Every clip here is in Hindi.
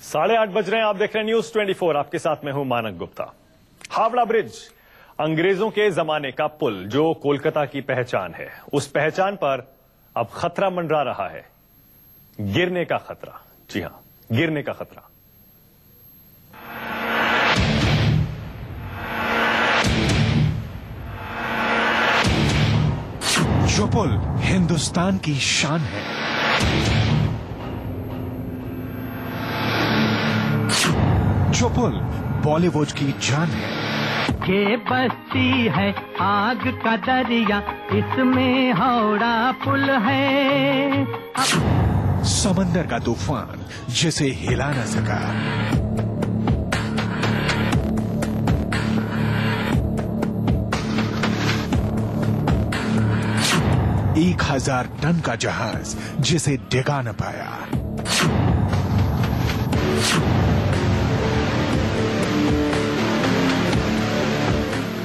8:30 बज रहे हैं। आप देख रहे हैं न्यूज 24। आपके साथ मैं हूं मानक गुप्ता। हावड़ा ब्रिज अंग्रेजों के जमाने का पुल जो कोलकाता की पहचान है, उस पहचान पर अब खतरा मंडरा रहा है। गिरने का खतरा। जी हां, गिरने का खतरा। जो पुल हिंदुस्तान की शान है, जो पुल बॉलीवुड की जान है, ये बस्ती है आग का दरिया, इसमें हावड़ा पुल है। समंदर का तूफान जिसे हिला न सका, 1000 टन का जहाज जिसे डिगा न पाया,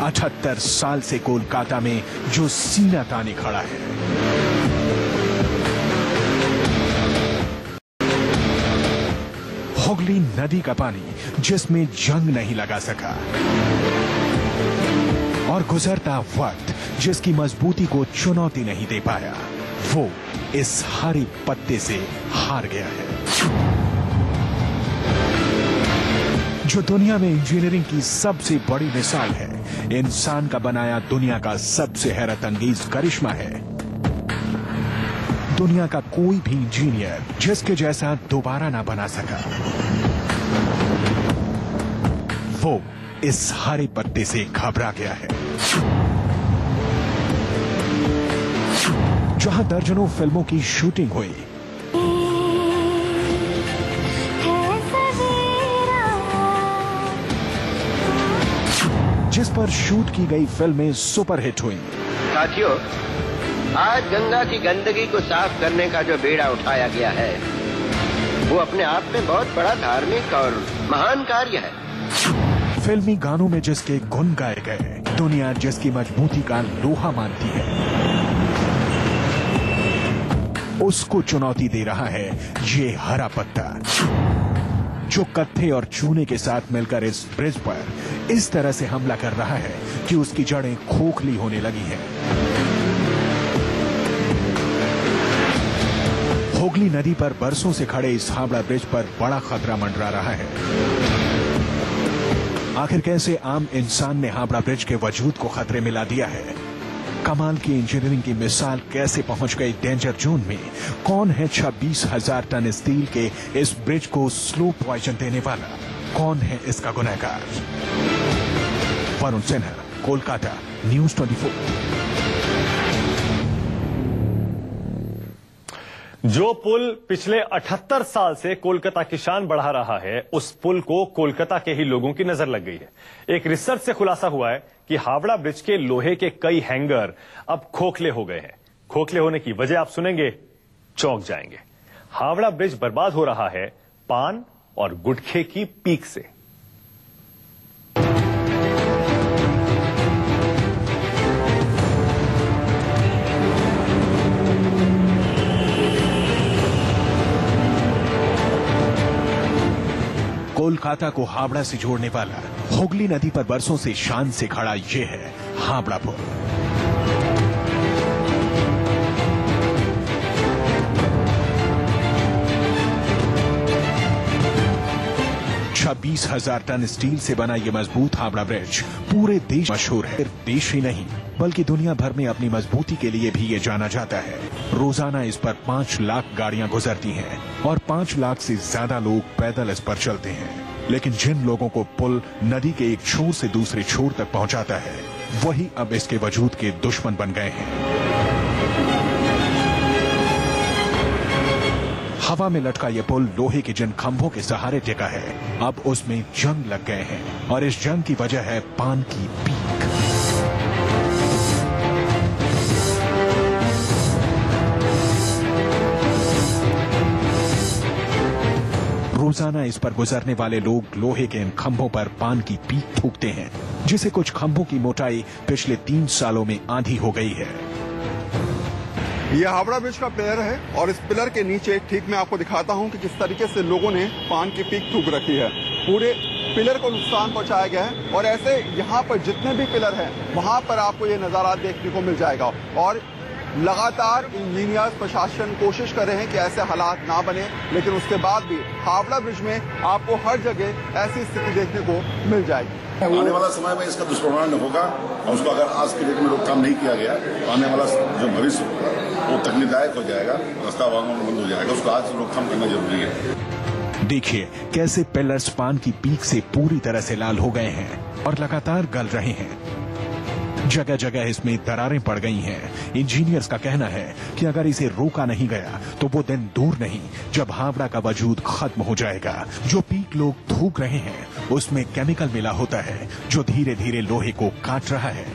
78 साल से कोलकाता में जो सीना ताने खड़ा है, हुगली नदी का पानी जिसमें जंग नहीं लगा सका, और गुजरता वक्त जिसकी मजबूती को चुनौती नहीं दे पाया, वो इस हरे पत्ते से हार गया है। जो दुनिया में इंजीनियरिंग की सबसे बड़ी मिसाल है, इंसान का बनाया दुनिया का सबसे हैरत अंगेज करिश्मा है। दुनिया का कोई भी इंजीनियर जिसके जैसा दोबारा ना बना सका, वो इस हरे पत्ते से घबरा गया है। जहां दर्जनों फिल्मों की शूटिंग हुई, जिस पर शूट की गई फिल्में सुपरहिट हुई। साथियों, आज गंगा की गंदगी को साफ करने का जो बेड़ा उठाया गया है, वो अपने आप में बहुत बड़ा धार्मिक और महान कार्य है। फिल्मी गानों में जिसके गुण गाए गए, दुनिया जिसकी मजबूती का लोहा मानती है, उसको चुनौती दे रहा है ये हरा पत्ता, जो कत्थे और चूने के साथ मिलकर इस ब्रिज पर इस तरह से हमला कर रहा है कि उसकी जड़ें खोखली होने लगी हैं। हुगली नदी पर बरसों से खड़े इस हावड़ा ब्रिज पर बड़ा खतरा मंडरा रहा है। आखिर कैसे आम इंसान ने हावड़ा ब्रिज के वजूद को खतरे में ला दिया है? कमाल की इंजीनियरिंग की मिसाल कैसे पहुंच गई डेंजर जोन में? कौन है 26,000 टन स्टील के इस ब्रिज को स्लो पॉइजन देने वाला? कौन है इसका गुनहगार? वरुण सिन्हा, कोलकाता, न्यूज 24। जो पुल पिछले 78 साल से कोलकाता की शान बढ़ा रहा है, उस पुल को कोलकाता के ही लोगों की नजर लग गई है। एक रिसर्च से खुलासा हुआ है कि हावड़ा ब्रिज के लोहे के कई हैंगर अब खोखले हो गए हैं। खोखले होने की वजह आप सुनेंगे, चौंक जाएंगे। हावड़ा ब्रिज बर्बाद हो रहा है पान और गुटखे की पीक से। कोलकाता को हावड़ा से जोड़ने वाला हुगली नदी पर बरसों से शान से खड़ा ये है हावड़ा पुल। छब्बीस 26,000 टन स्टील से बना ये मजबूत हावड़ा ब्रिज पूरे देश मशहूर है। देश ही नहीं बल्कि दुनिया भर में अपनी मजबूती के लिए भी ये जाना जाता है। रोजाना इस पर 5 लाख गाड़ियां गुजरती हैं और 5 लाख से ज्यादा लोग पैदल इस पर चलते हैं। लेकिन जिन लोगों को पुल नदी के एक छोर से दूसरे छोर तक पहुंचाता है, वही अब इसके वजूद के दुश्मन बन गए हैं। हवा में लटका ये पुल लोहे के जिन खंभों के सहारे टिका है, अब उसमें जंग लग गए हैं और इस जंग की वजह है पान की पीक। रोजाना इस पर गुजरने वाले लोग लोहे के इन खंभों पर पान की पीक थूकते हैं, जिसे कुछ खंभों की मोटाई पिछले 3 सालों में आधी हो गई है। ये हावड़ा ब्रिज का पिलर है और इस पिलर के नीचे ठीक मैं आपको दिखाता हूं कि किस तरीके से लोगों ने पान की पीक थूक रखी है। पूरे पिलर को नुकसान पहुंचाया गया है और ऐसे यहाँ पर जितने भी पिलर हैं वहां पर आपको ये नजारा देखने को मिल जाएगा। और लगातार इंजीनियर्स प्रशासन कोशिश कर रहे हैं कि ऐसे हालात ना बने, लेकिन उसके बाद भी हावड़ा ब्रिज में आपको हर जगह ऐसी स्थिति देखने को मिल जाएगी। आने वाला समय में इसका दुष्परिणाम होगा और उसको अगर आज के डेट में रोकथाम नहीं किया गया तो आने वाला जो भविष्य होगा वो तकलीफदायक हो जाएगा, रास्ता वाहनों बंद हो जाएगा। उसको आज रोकथाम करना जरूरी है। देखिए कैसे पिलर्स पान की पीक से पूरी तरह से लाल हो गए हैं और लगातार गल रहे हैं। जगह जगह इसमें दरारें पड़ गई हैं। इंजीनियर्स का कहना है कि अगर इसे रोका नहीं गया तो वो दिन दूर नहीं जब हावड़ा का वजूद खत्म हो जाएगा। जो पीक लोग थूक रहे हैं उसमें केमिकल मिला होता है जो धीरे धीरे लोहे को काट रहा है।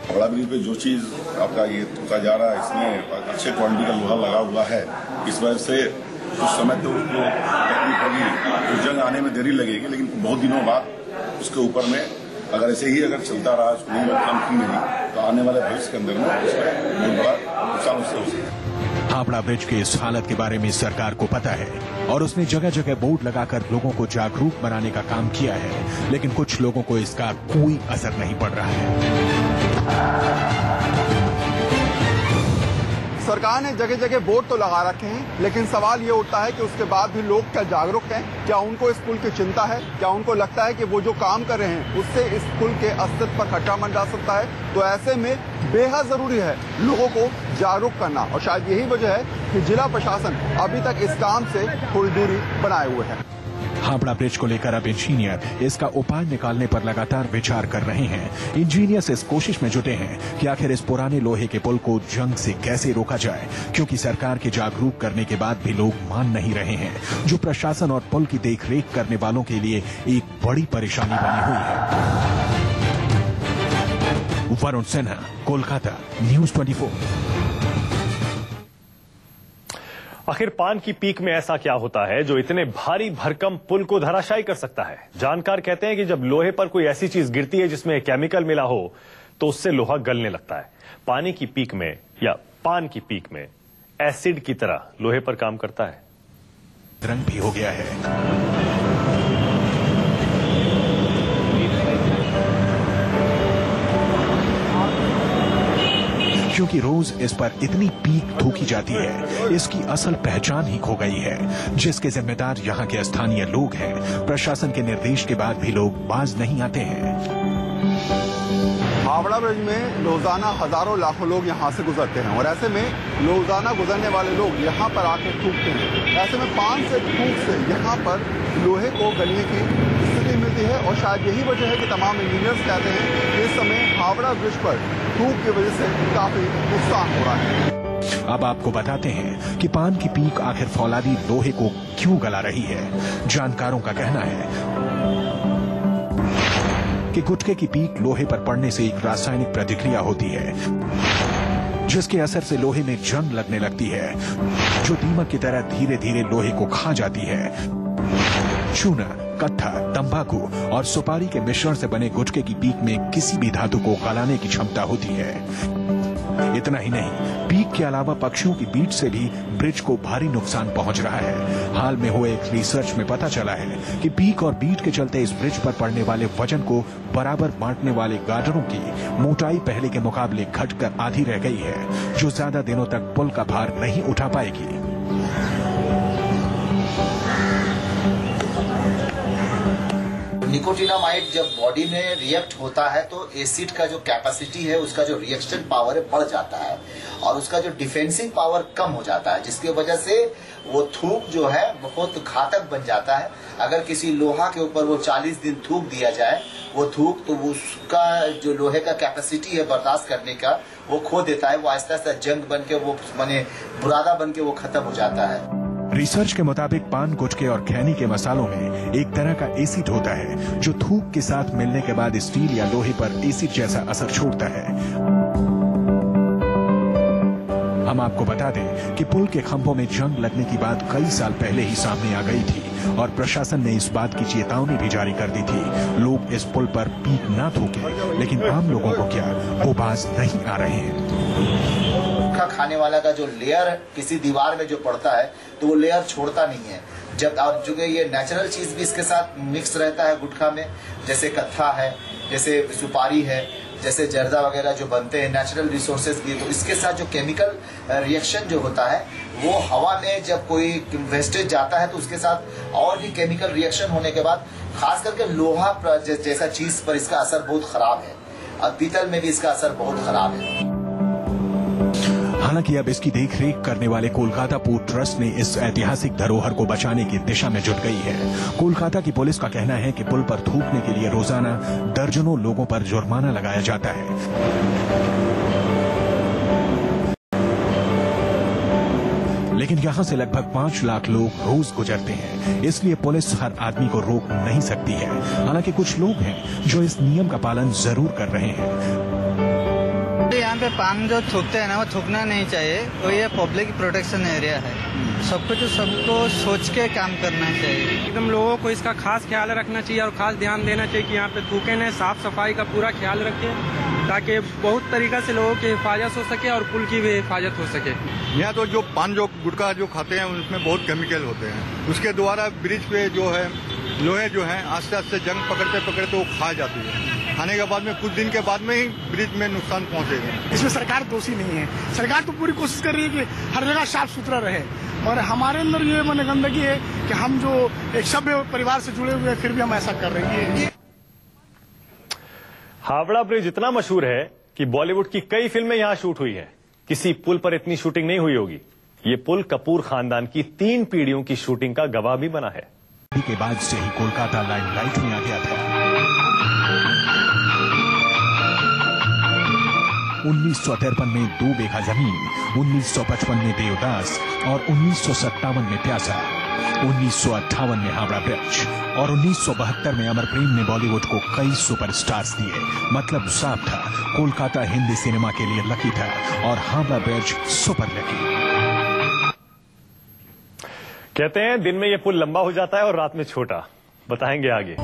हावड़ा ब्रिज पे जो चीज आपका ये थूका जा रहा है इसमें अच्छे क्वालिटी का लोहा लगा हुआ है। इस वजह से कुछ समय तो उसको तकलीफ होगी, उस जंग आने में देरी लगेगी, लेकिन बहुत दिनों बाद उसके ऊपर में अगर ऐसे ही अगर चलता रहा, नहीं रोकथाम की नहीं तो आने वाले भविष्य के अंदर में उसमें बहुत बड़ा नुकसान उससे हो सकता है। हावड़ा ब्रिज के इस हालत के बारे में सरकार को पता है और उसने जगह जगह बोर्ड लगाकर लोगों को जागरूक बनाने का काम किया है, लेकिन कुछ लोगों को इसका कोई असर नहीं पड़ रहा है। सरकार ने जगह जगह बोर्ड तो लगा रखे हैं, लेकिन सवाल ये उठता है कि उसके बाद भी लोग क्या जागरूक हैं? क्या उनको इस पुल की चिंता है? क्या उनको लगता है कि वो जो काम कर रहे हैं उससे इस पुल के अस्तित्व पर खतरा मंडरा सकता है? तो ऐसे में बेहद जरूरी है लोगों को जागरूक करना और शायद यही वजह है कि जिला प्रशासन अभी तक इस काम से थोड़ी दूरी बनाए हुए है। हावड़ा ब्रिज को लेकर अब इंजीनियर इसका उपाय निकालने पर लगातार विचार कर रहे हैं। इंजीनियर्स इस कोशिश में जुटे हैं कि आखिर इस पुराने लोहे के पुल को जंग से कैसे रोका जाए, क्योंकि सरकार के जागरूक करने के बाद भी लोग मान नहीं रहे हैं, जो प्रशासन और पुल की देखरेख करने वालों के लिए एक बड़ी परेशानी बनी हुई है। वरुण सिन्हा, कोलकाता, न्यूज 24। आखिर पान की पीक में ऐसा क्या होता है जो इतने भारी भरकम पुल को धराशायी कर सकता है? जानकार कहते हैं कि जब लोहे पर कोई ऐसी चीज गिरती है जिसमें केमिकल मिला हो तो उससे लोहा गलने लगता है। पानी की पीक में या पान की पीक में एसिड की तरह लोहे पर काम करता है। रंग भी हो गया है। क्योंकि रोज इस पर इतनी पीक थूकी जाती है, इसकी असल पहचान ही खो गई है, जिसके जिम्मेदार यहाँ के स्थानीय लोग हैं। प्रशासन के निर्देश के बाद भी लोग बाज नहीं आते हैं। हावड़ा ब्रिज में रोजाना हजारों लाखों लोग यहाँ से गुजरते हैं और ऐसे में रोजाना गुजरने वाले लोग यहाँ पर आके थूकते हैं। ऐसे में पान से थूक से यहाँ पर लोहे को गलने की स्थिति मिलती है और शायद यही वजह है कि तमाम इंजीनियर्स कहते हैं कि इस समय हावड़ा ब्रिज पर थूक की वजह से काफी नुकसान हो रहा है। अब आपको बताते हैं कि पान की पीक आखिर फौलादी लोहे को क्यों गला रही है। जानकारों का कहना है कि गुटखे की पीक लोहे पर पड़ने से एक रासायनिक प्रतिक्रिया होती है, जिसके असर से लोहे में जंग लगने लगती है, जो दीमक की तरह धीरे धीरे लोहे को खा जाती है। चूना, कट्ठा, तंबाकू और सुपारी के मिश्रण से बने गुटखे की पीक में किसी भी धातु को गलाने की क्षमता होती है। इतना ही नहीं, पीक के अलावा पक्षियों की बीट से भी ब्रिज को भारी नुकसान पहुंच रहा है। हाल में हुए एक रिसर्च में पता चला है कि पीक और बीट के चलते इस ब्रिज पर पड़ने वाले वजन को बराबर बांटने वाले गार्डरों की मोटाई पहले के मुकाबले घटकर आधी रह गई है, जो ज्यादा दिनों तक पुल का भार नहीं उठा पाएगी। निकोटिनामाइड जब बॉडी में रिएक्ट होता है तो एसिड का जो कैपेसिटी है, उसका जो रिएक्शन पावर है बढ़ जाता है और उसका जो डिफेंसिव पावर कम हो जाता है, जिसकी वजह से वो थूक जो है बहुत घातक बन जाता है। अगर किसी लोहा के ऊपर वो 40 दिन थूक दिया जाए वो थूक, तो उसका जो लोहे का कैपेसिटी है बर्दाश्त करने का वो खो देता है। वो आहिस्ता आहिस्ता जंग बन के वो माने बुरादा बन के वो खत्म हो जाता है। रिसर्च के मुताबिक पान, गुटखे और खैनी के मसालों में एक तरह का एसिड होता है जो थूक के साथ मिलने के बाद स्टील या लोहे पर एसिड जैसा असर छोड़ता है। हम आपको बता दें कि पुल के खंभों में जंग लगने की बात कई साल पहले ही सामने आ गई थी और प्रशासन ने इस बात की चेतावनी भी जारी कर दी थी। लोग इस पुल पर पीक न थूके, लेकिन आम लोगों को क्या, वो बाज नहीं आ रहे हैं। का खाने वाला का जो लेयर किसी दीवार में जो पड़ता है तो वो लेयर छोड़ता नहीं है। जब और जो ये नेचुरल चीज भी इसके साथ मिक्स रहता है गुटखा में, जैसे कत्था है, जैसे सुपारी है, जैसे जर्दा वगैरह जो बनते हैं नेचुरल रिसोर्सेज की, तो इसके साथ जो केमिकल रिएक्शन जो होता है वो हवा में जब कोई वेस्टेज जाता है तो उसके साथ और भी केमिकल रिएक्शन होने के बाद खास करके लोहा जैसा चीज पर इसका असर बहुत खराब है और पीतल में भी इसका असर बहुत खराब है। हालांकि अब इसकी देखरेख करने वाले कोलकाता पोर्ट ट्रस्ट ने इस ऐतिहासिक धरोहर को बचाने की दिशा में जुट गई है। कोलकाता की पुलिस का कहना है कि पुल पर थूकने के लिए रोजाना दर्जनों लोगों पर जुर्माना लगाया जाता है। लेकिन यहां से लगभग 5 लाख लोग रोज गुजरते हैं, इसलिए पुलिस हर आदमी को रोक नहीं सकती है। हालांकि कुछ लोग हैं जो इस नियम का पालन जरूर कर रहे हैं। यहाँ पे पान जो थूकते हैं ना वो थूकना नहीं चाहिए, वो ये पब्लिक प्रोटेक्शन एरिया है, सबको सोच के काम करना चाहिए। एकदम लोगों को इसका खास ख्याल रखना चाहिए और खास ध्यान देना चाहिए कि यहाँ पे थूके न, साफ सफाई का पूरा ख्याल रखें ताकि बहुत तरीका से लोगों की हिफाजत हो सके और पुल की भी हिफाजत हो सके। यहाँ तो जो पान जो गुटखा जो खाते हैं उसमें बहुत केमिकल होते हैं, उसके द्वारा ब्रिज पे जो है लोहे जो है आस्ते आस्ते जंग पकड़ते पकड़ते वो खा जाती है। खाने के बाद में कुछ दिन के बाद में ही ब्रिज में नुकसान पहुंचेगा। इसमें सरकार दोषी नहीं है, सरकार तो पूरी कोशिश कर रही है कि हर जगह साफ सुथरा रहे और हमारे अंदर ये मन गंदगी है कि हम जो एक सभ्य परिवार से जुड़े हुए हैं फिर भी हम ऐसा कर रहे हैं। हावड़ा ब्रिज इतना मशहूर है कि बॉलीवुड की कई फिल्में यहां शूट हुई हैं। किसी पुल पर इतनी शूटिंग नहीं हुई होगी। ये पुल कपूर खानदान की 3 पीढ़ियों की शूटिंग का गवाह भी बना है। के बाद से ही कोलकाता लाइमलाइट में आ गया था। 1953 में 2 बीघा जमीन, 1955 में देवदास और 1957 में प्यासा, 1958 में हावड़ा ब्रिज और 1972 में अमर प्रेम ने बॉलीवुड को कई सुपरस्टार्स दिए। मतलब साफ था, कोलकाता हिंदी सिनेमा के लिए लकी था और हावड़ा ब्रिज सुपर लकी। कहते हैं दिन में ये पुल लंबा हो जाता है और रात में छोटा। बताएंगे आगे।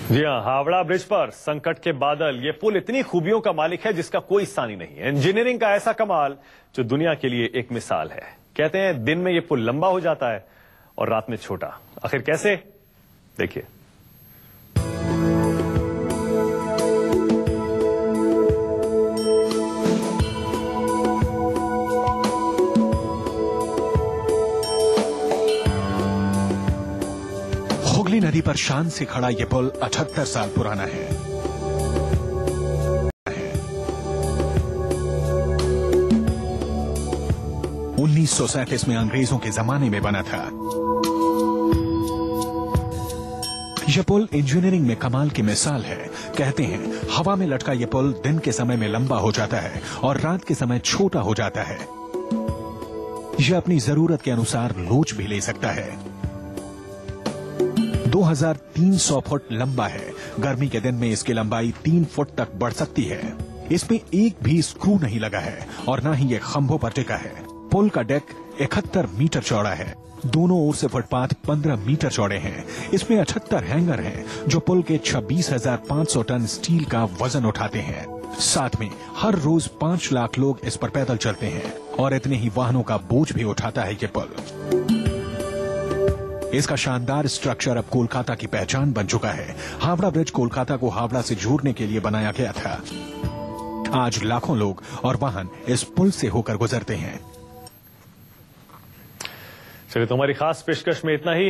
जी हां, हावड़ा ब्रिज पर संकट के बादल। ये पुल इतनी खूबियों का मालिक है जिसका कोई सानी नहीं है। इंजीनियरिंग का ऐसा कमाल जो दुनिया के लिए एक मिसाल है। कहते हैं दिन में ये पुल लंबा हो जाता है और रात में छोटा। आखिर कैसे, देखिए। हुगली नदी पर शान से खड़ा यह पुल 78 साल पुराना है। 1937 में अंग्रेजों के जमाने में बना था। यह पुल इंजीनियरिंग में कमाल की मिसाल है। कहते हैं हवा में लटका यह पुल दिन के समय में लंबा हो जाता है और रात के समय छोटा हो जाता है। यह अपनी जरूरत के अनुसार लोच भी ले सकता है। 2300 फुट लंबा है। गर्मी के दिन में इसकी लंबाई 3 फुट तक बढ़ सकती है। इसमें एक भी स्क्रू नहीं लगा है और न ही ये खंभों पर टिका है। पुल का डेक 71 मीटर चौड़ा है। दोनों ओर से फुटपाथ 15 मीटर चौड़े हैं। इसमें 78 हैंगर हैं जो पुल के 26,500 टन स्टील का वजन उठाते हैं। साथ में हर रोज 5 लाख लोग इस पर पैदल चलते हैं और इतने ही वाहनों का बोझ भी उठाता है ये पुल। इसका शानदार स्ट्रक्चर अब कोलकाता की पहचान बन चुका है। हावड़ा ब्रिज कोलकाता को हावड़ा से जोड़ने के लिए बनाया गया था। आज लाखों लोग और वाहन इस पुल से होकर गुजरते हैं। चलिए, तो हमारी खास पेशकश में इतना ही।